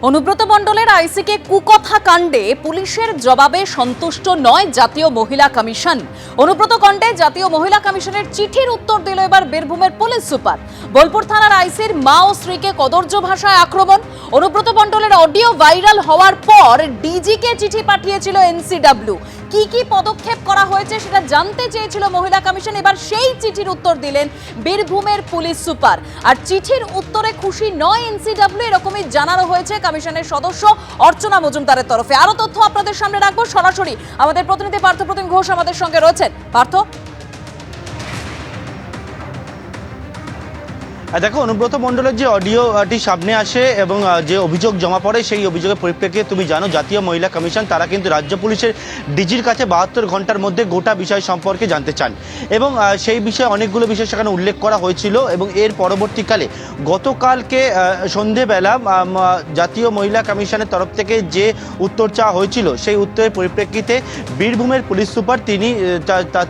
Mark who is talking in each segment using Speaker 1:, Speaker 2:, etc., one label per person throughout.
Speaker 1: অনুব্রত মণ্ডলের আইসিকে কুকথা কাণ্ডে পুলিশের জবাবে সন্তুষ্ট নয় জাতীয় মহিলা কমিশন। অনুব্রত কাণ্ডে জাতীয় মহিলা কমিশনের চিঠির উত্তর দিল এবার বীরভূমের পুলিশ সুপার। বোলপুর থানার আইসির মা ও স্ত্রীকে কদর্য ভাষায় আক্রমণ। অনুব্রত মণ্ডলের অডিও ভাইরাল হওয়ার পর ডিজিকে চিঠি পাঠিয়েছিল এনসিডব্লিউ। কি পদক্ষেপ করা হয়েছে সেটা জানতে চেয়েছিল মহিলা কমিশন। এবার সেই চিঠির উত্তর দিলেন বীরভূমের পুলিশ সুপার। আর চিঠির উত্তরে খুশি নয় এনসিডব্লিউ, এরকমই জানানো হয়েছে কমিশনের সদস্য অর্চনা মজুমদারের তরফে। আরো তথ্য আপনাদের সামনে রাখবো সরাসরি। আমাদের প্রতিনিধি পার্থপ্রতিম ঘোষ আমাদের সঙ্গে রয়েছেন। পার্থ,
Speaker 2: দেখো, অনুব্রত মণ্ডলের যে অডিওটি সামনে আসে এবং যে অভিযোগ জমা পড়ে, সেই অভিযোগের পরিপ্রেক্ষিতে তুমি জানো জাতীয় মহিলা কমিশন তারা কিন্তু রাজ্য পুলিশের ডিজির কাছে 72 ঘন্টার মধ্যে গোটা বিষয় সম্পর্কে জানতে চান এবং সেই বিষয়ে অনেকগুলো বিষয় সেখানে উল্লেখ করা হয়েছিল। এবং এর পরবর্তীকালে গতকালকে সন্ধেবেলা জাতীয় মহিলা কমিশনের তরফ থেকে যে উত্তর চাওয়া হয়েছিল সেই উত্তরের পরিপ্রেক্ষিতে বীরভূমের পুলিশ সুপার তিনি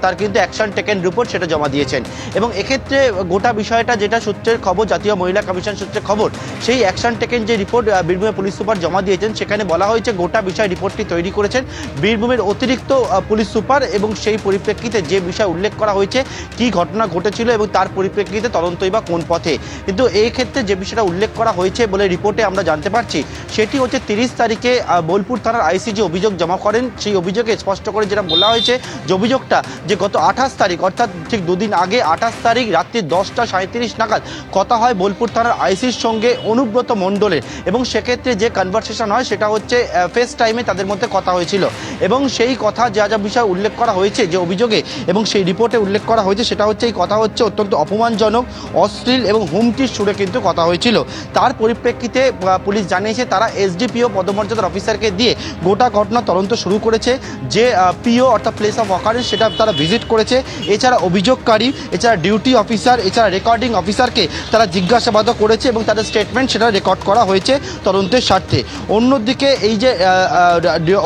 Speaker 2: তার কিন্তু অ্যাকশন টেকেন রিপোর্ট সেটা জমা দিয়েছেন। এবং এক্ষেত্রে গোটা বিষয়টা যেটা সূত্রের খবর, জাতীয় মহিলা কমিশন সূত্রে খবর, সেই অ্যাকশন টেকেন যে রিপোর্ট বীরভূমের পুলিশ সুপার জমা দিয়েছেন সেখানে বলা হয়েছে গোটা বিষয় রিপোর্টটি তৈরি করেছেন বীরভূমের অতিরিক্ত পুলিশ সুপার। এবং সেই পরিপ্রেক্ষিতে যে বিষয় উল্লেখ করা হয়েছে, কি ঘটনা ঘটেছিল এবং তার পরিপ্রেক্ষিতে তদন্তই বা কোন পথে। কিন্তু এই ক্ষেত্রে যে বিষয়টা উল্লেখ করা হয়েছে বলে রিপোর্টে আমরা জানতে পারছি, সেটি হচ্ছে 30 তারিখে বোলপুর থানার আইসি যে অভিযোগ জমা করেন, সেই অভিযোগে স্পষ্ট করে যেটা বলা হয়েছে যে অভিযোগটা যে গত 28 তারিখ অর্থাৎ ঠিক দুদিন আগে 28 তারিখ রাত্রি 10:37 নাগাদ কথা হয় বোলপুর থানার আইসির সঙ্গে অনুব্রত মণ্ডলের। এবং সেক্ষেত্রে যে কনভারসেশন হয় সেটা হচ্ছে ফেস টাইমে তাদের মধ্যে কথা হয়েছিল। এবং সেই কথা যা যা বিষয় উল্লেখ করা হয়েছে যে অভিযোগে এবং সেই রিপোর্টে উল্লেখ করা হয়েছে, সেটা হচ্ছে এই কথা হচ্ছে অত্যন্ত অপমানজনক, অশ্লীল এবং হুমকির সুরে কিন্তু কথা হয়েছিল। তার পরিপ্রেক্ষিতে পুলিশ জানিয়েছে তারা এসডিপিও পদমর্যাদার অফিসারকে দিয়ে গোটা ঘটনা তদন্ত শুরু করেছে। যে পিও অর্থাৎ প্লেস অফ অকারেন্স সেটা তারা ভিজিট করেছে। এছাড়া অভিযোগকারী, এছাড়া ডিউটি অফিসার, এছাড়া রেকর্ডিং অফিসারকে তারা জিজ্ঞাসাবাদও করেছে এবং তাদের স্টেটমেন্ট সেটা রেকর্ড করা হয়েছে তদন্তের স্বার্থে। অন্যদিকে এই যে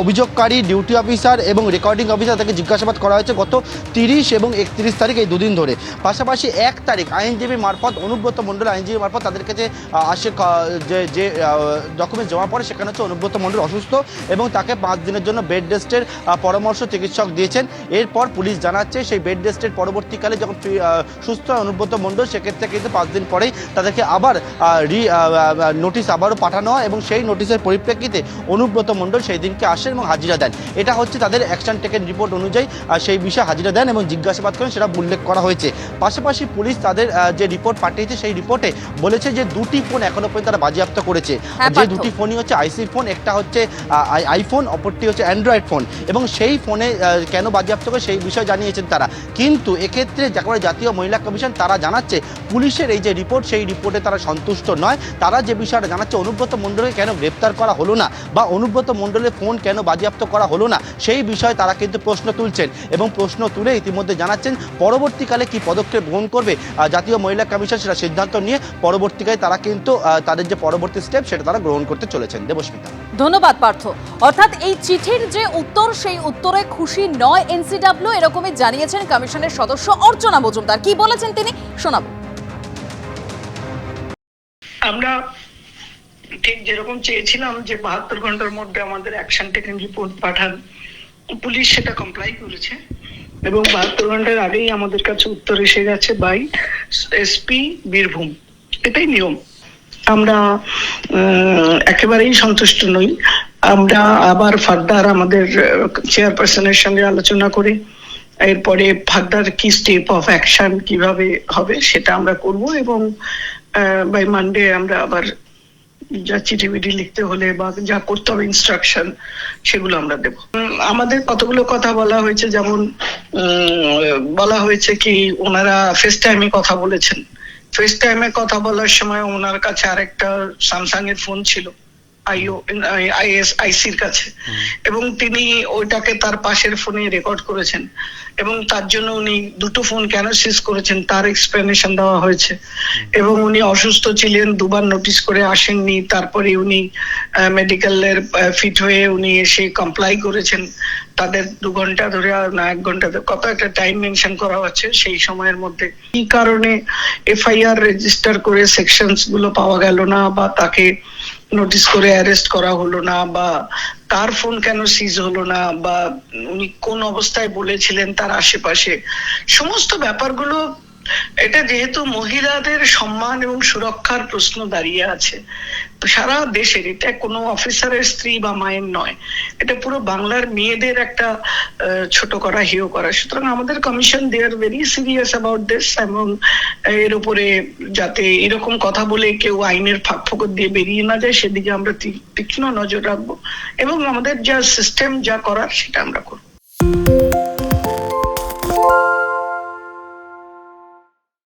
Speaker 2: অভিযোগকারী, ডিউটি অফিসার এবং রেকর্ডিং অফিসার তাকে জিজ্ঞাসাবাদ করা হয়েছে গত 30 এবং 31 তারিখ, এই দুদিন ধরে। পাশাপাশি 1 তারিখ আইনজীবী মারফত, অনুব্রত মণ্ডল আইনজীবী মারফত তাদের কাছে আসে যে ডকুমেন্ট জমা পড়ে, সেখানে হচ্ছে অনুব্রত মণ্ডল অসুস্থ এবং তাকে 5 দিনের জন্য বেড রেস্টের পরামর্শ চিকিৎসক দিয়েছেন। এরপর পুলিশ জানাচ্ছে সেই বেড রেস্টের পরবর্তীকালে যখন সুস্থ হয় অনুব্রত মণ্ডল, সেক্ষেত্রে কিন্তু 5 দিন পরেই তাদেরকে আবার নোটিশ আবারও পাঠানো হয় এবং সেই নোটিশের পরিপ্রেক্ষিতে অনুব্রত মণ্ডল সেই দিনকে আসেন এবং হাজিরা দেন। এটা হচ্ছে তাদের অ্যাকশন টেকেন রিপোর্ট অনুযায়ী সেই বিষয়ে হাজিরা দেন এবং জিজ্ঞাসাবাদ করেন, সেটা উল্লেখ করা হয়েছে। পাশাপাশি পুলিশ তাদের যে রিপোর্ট পাঠিয়েছে সেই রিপোর্টে বলেছে যে 2টি ফোন এখনো পর্যন্ত তারা বাজেয়াপ্ত করেছে। যে 2টি ফোনই হচ্ছে আইসি ফোন, একটা হচ্ছে আইফোন, অপরটি হচ্ছে অ্যান্ড্রয়েড ফোন। এবং সেই ফোনে কেন বাজেয়াপ্ত করে সেই বিষয়ে জানিয়েছেন তারা। কিন্তু এক্ষেত্রে একেবারে জাতীয় মহিলা কমিশন তারা জানাচ্ছে পুলিশের এই যে রিপোর্ট, সেই রিপোর্টে তারা সন্তুষ্ট নয়। তারা যে বিষয়টা জানাচ্ছে অনুব্রত মণ্ডলকে কেন গ্রেপ্তার করা হলো না বা অনুব্রত মণ্ডলের ফোন কেন বাজেয়াপ্ত করা হলো না, সেই বিষয়ে তারা কিন্তু প্রশ্ন তুলছেন এবং প্রশ্ন তুলে ইতিমধ্যে জানাচ্ছেন পরবর্তীকালে কি পদক্ষেপ গ্রহণ করবে জাতীয় মহিলা কমিশন, সেটা সিদ্ধান্ত নিয়ে পরবর্তীকালে তারা কিন্তু তাদের যে পরবর্তী স্টেপ সেটা তারা গ্রহণ করতে চলেছেন। দেবস্মিতা।
Speaker 1: ধন্যবাদ পার্থ। অর্থাৎ এই চিঠির যে উত্তর, সেই উত্তরে খুশি নয় এনসিডব্লিউ, এরকমই জানিয়েছেন কমিশনের সদস্য অর্চনা মজুমদার। কি বলেছেন তিনি শোনাবো।
Speaker 3: আমরা ঠিক যেরকম চেয়েছিলাম যে 72 ঘন্টার মধ্যে আমাদের অ্যাকশন টেকেন রিপোর্ট পাঠান, পুলিশ সেটা কমপ্লাই করেছে এবং 72 ঘন্টার আগেই আমাদের কাছে উত্তর এসে গেছে বাই এসপি বীরভূম। এটাই নিয়ম। আমরা একেবারেই সন্তুষ্ট নই। আমরা আবার ফার্দার আমাদের চেয়ারপারসনের সঙ্গে আলোচনা করে এরপরে ফার্দার কি স্টেপ অফ অ্যাকশন কিভাবে হবে সেটা আমরা করব এবং বাই মানডে আমরা আবার যা চিঠি লিখতে হলে বা যা করতে হবে ইনস্ট্রাকশন সেগুলো আমরা দেব। আমাদের কতগুলো কথা বলা হয়েছে, যেমন বলা হয়েছে কি ওনারা ফেস টাইমে কথা বলেছেন। ফেস টাইমে কথা বলার সময় ওনার কাছে আরেকটা স্যামসাং এর ফোন ছিল আইসির কাছে এবং তিনি ওইটাকে তার পাশের ফোনে রেকর্ড করেছেন এবং তার জন্য উনি 2টো ফোন কেন সিজ করেছেন তার এক্সপ্লেনেশন দেওয়া হয়েছে। এবং উনি অসুস্থ ছিলেন, 2বার নোটিশ করে আসেননি, তারপরে উনি মেডিকেলের ফিট হয়ে উনি এসে কমপ্লাই করেছেন। তাদের 2 ঘন্টা ধরে না 1 ঘন্টা ধরে কত একটা টাইম মেনশন করা হচ্ছে সেই সময়ের মধ্যে। কি কারণে এফআইআর রেজিস্টার করে সেকশনস গুলো পাওয়া গেল না বা তাকে নোটিস করে অ্যারেস্ট করা হলো না, বা কার ফোন কেন সিজ হলো না, বা উনি কোন অবস্থায় বলেছিলেন তার আশেপাশে, সমস্ত ব্যাপারগুলো, এটা যেহেতু মহিলাদের সম্মান এবং সুরক্ষার প্রশ্ন দাঁড়িয়ে আছে সারা দেশের, এটা কোনো অফিসারের স্ত্রী বা মায়ের নয়, এটা পুরো বাংলার মেয়েদের একটা ছোট করা, হেয় করা। সুতরাং আমাদের commission they are very serious about this, এবং এর উপরে যাতে এরকম কথা বলে কেউ আইনের ফাঁক ফোকর দিয়ে বেরিয়ে না যায় সেদিকে আমরা তীক্ষ্ণ নজর রাখবো, এবং আমাদের যা সিস্টেম যা করার সেটা আমরা করবো।